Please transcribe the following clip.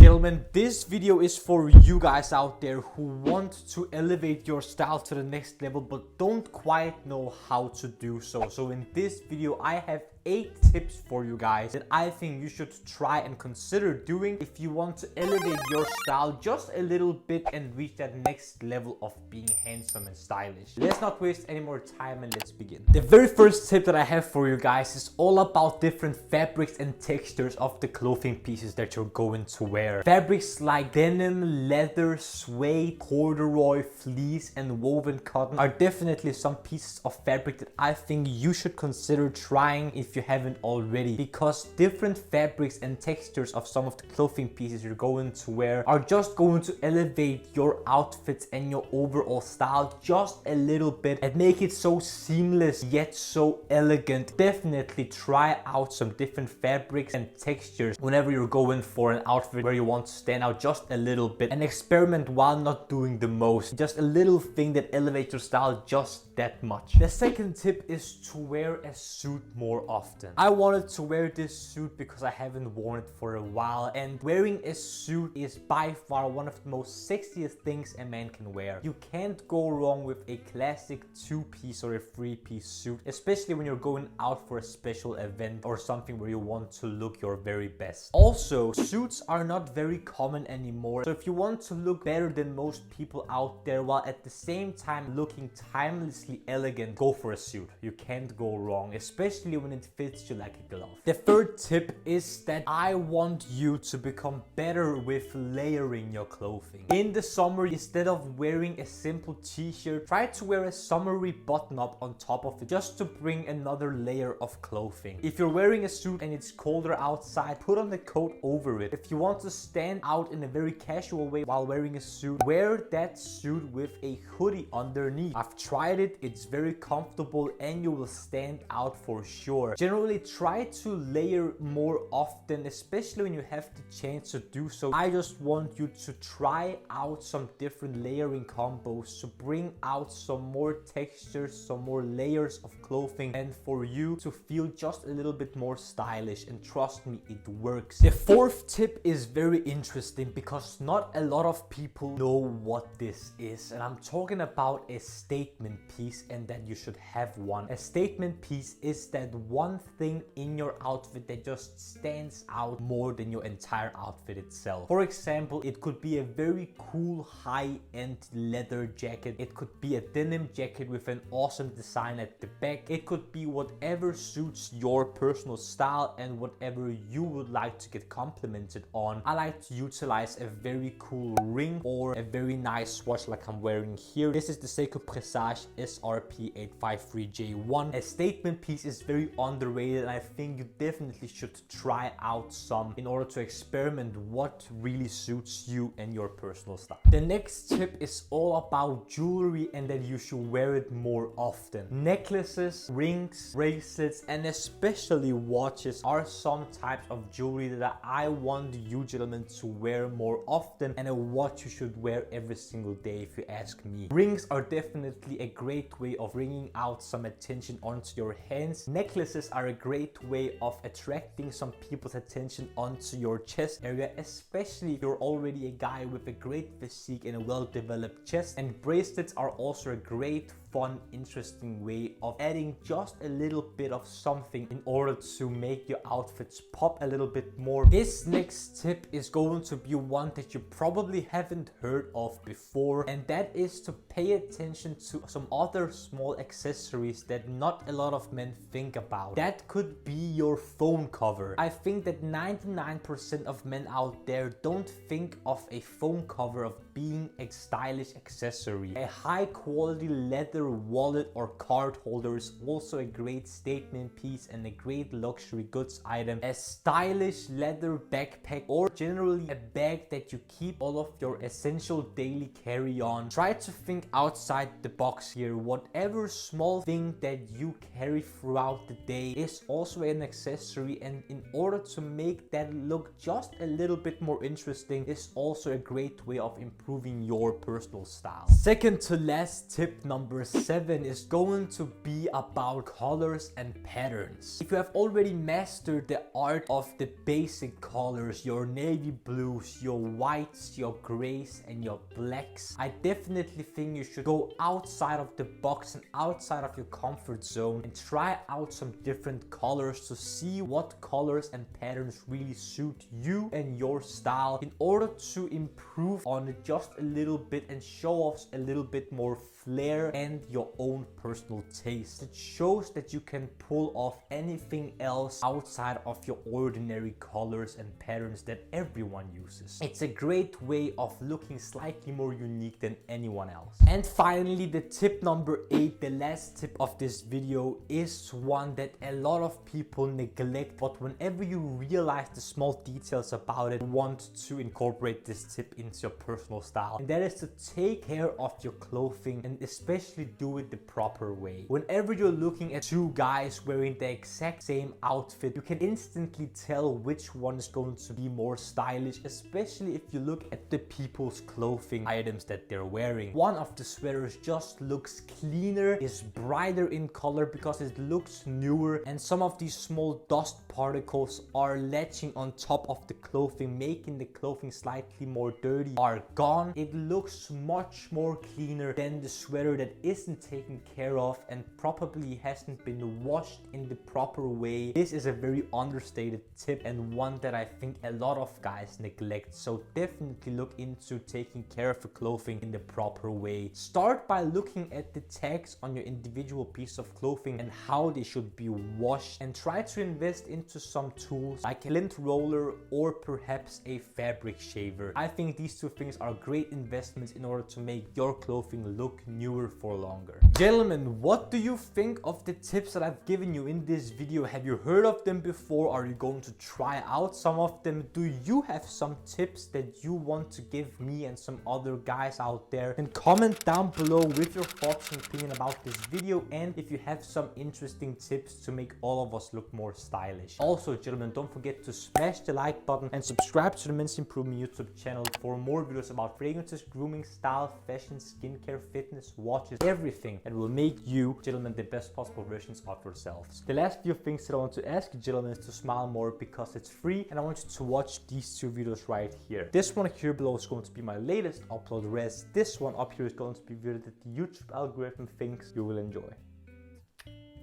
gentlemen, this video is for you guys out there who want to elevate your style to the next level but don't quite know how to do so. So in this video I have 8 tips for you guys that I think you should try and consider doing if you want to elevate your style just a little bit and reach that next level of being handsome and stylish. Let's not waste any more time and let's begin. The very first tip that I have for you guys is all about different fabrics and textures of the clothing pieces that you're going to wear. Fabrics like denim, leather, suede, corduroy, fleece and woven cotton are definitely some pieces of fabric that I think you should consider trying if you haven't already, because different fabrics and textures of some of the clothing pieces you're going to wear are just going to elevate your outfits and your overall style just a little bit and make it so seamless yet so elegant. Definitely try out some different fabrics and textures whenever you're going for an outfit where you want to stand out just a little bit and experiment while not doing the most. Just a little thing that elevates your style just that much. The second tip is to wear a suit more often. I wanted to wear this suit because I haven't worn it for a while, and wearing a suit is by far one of the most sexiest things a man can wear. You can't go wrong with a classic 2-piece or a 3-piece suit, especially when you're going out for a special event or something where you want to look your very best. Also, suits are not very common anymore, so if you want to look better than most people out there while at the same time looking timelessly elegant, go for a suit. You can't go wrong, especially when it fits you like a glove. The third tip is that I want you to become better with layering your clothing. In the summer, instead of wearing a simple t-shirt, try to wear a summery button-up on top of it just to bring another layer of clothing. If you're wearing a suit and it's colder outside, put on a coat over it. If you want to stand out in a very casual way while wearing a suit, wear that suit with a hoodie underneath. I've tried it, it's very comfortable and you will stand out for sure. Generally, try to layer more often, especially when you have the chance to do so. I just want you to try out some different layering combos to bring out some more textures, some more layers of clothing, and for you to feel just a little bit more stylish, and trust me, it works. The fourth tip is very interesting because not a lot of people know what this is, and I'm talking about a statement piece and that you should have one. A statement piece is that one thing in your outfit that just stands out more than your entire outfit itself. For example, it could be a very cool high-end leather jacket. It could be a denim jacket with an awesome design at the back. It could be whatever suits your personal style and whatever you would like to get complimented on. I like to utilize a very cool ring or a very nice watch like I'm wearing here. This is the Seiko Presage SRP 853J1. A statement piece is very underrated and I think you definitely should try out some in order to experiment what really suits you and your personal style. The next tip is all about jewelry and that you should wear it more often. Necklaces, rings, bracelets and especially watches are some types of jewelry that I want you gentlemen to wear more often, and a watch you should wear every single day if you ask me. Rings are definitely a great way of bringing out some attention onto your hands. Necklaces are a great way of attracting some people's attention onto your chest area, especially if you're already a guy with a great physique and a well-developed chest. And bracelets are also a great, fun, interesting way of adding just a little bit of something in order to make your outfits pop a little bit more. This next tip is going to be one that you probably haven't heard of before, and that is to pay attention to some other small accessories that not a lot of men think about. That could be your phone cover. I think that 99% of men out there don't think of a phone cover of being a stylish accessory. A high quality leather wallet or card holder is also a great statement piece and a great luxury goods item. A stylish leather backpack or generally a bag that you keep all of your essential daily carry on. Try to think outside the box here. Whatever small thing that you carry throughout the day way, is also an accessory, and in order to make that look just a little bit more interesting, is also a great way of improving your personal style. Second to last tip, number 7, is going to be about colors and patterns. If you have already mastered the art of the basic colors, your navy blues, your whites, your grays, and your blacks, I definitely think you should go outside of the box and outside of your comfort zone and try out some different colors to see what colors and patterns really suit you and your style in order to improve on it just a little bit and show off a little bit more flair and your own personal taste. It shows that you can pull off anything else outside of your ordinary colors and patterns that everyone uses. It's a great way of looking slightly more unique than anyone else. And finally, the tip number 8, the last tip of this video, is one that a lot of people neglect, but whenever you realize the small details about it, want to incorporate this tip into your personal style, and that is to take care of your clothing and especially do it the proper way. Whenever you're looking at two guys wearing the exact same outfit, you can instantly tell which one is going to be more stylish, especially if you look at the people's clothing items that they're wearing. One of the sweaters just looks cleaner, is brighter in color because it looks newer, and some of these small dust particles are latching on top of the clothing, making the clothing slightly more dirty, are gone. It looks much more cleaner than the sweater that isn't taken care of and probably hasn't been washed in the proper way. This is a very understated tip and one that I think a lot of guys neglect, so definitely look into taking care of your clothing in the proper way. Start by looking at the tags on your individual piece of clothing and how they should be washed, and try to invest into some tools like a lint roller or perhaps a fabric shaver. I think these two things are great investments in order to make your clothing look newer for longer. Gentlemen, what do you think of the tips that I've given you in this video? Have you heard of them before? Are you going to try out some of them? Do you have some tips that you want to give me and some other guys out there? And comment down below with your thoughts and opinion about this video, and if you have some interesting tips to make all of us look more stylish. Also, gentlemen, don't forget to smash the like button and subscribe to the Men's Improvement YouTube channel for more videos about fragrances, grooming, style, fashion, skincare, fitness, watches, everything that will make you, gentlemen, the best possible versions of yourselves. The last few things that I want to ask you, gentlemen, is to smile more because it's free, and I want you to watch these two videos right here. This one here below is going to be my latest upload, whereas this one up here is going to be video that the YouTube algorithm thinks you will enjoy.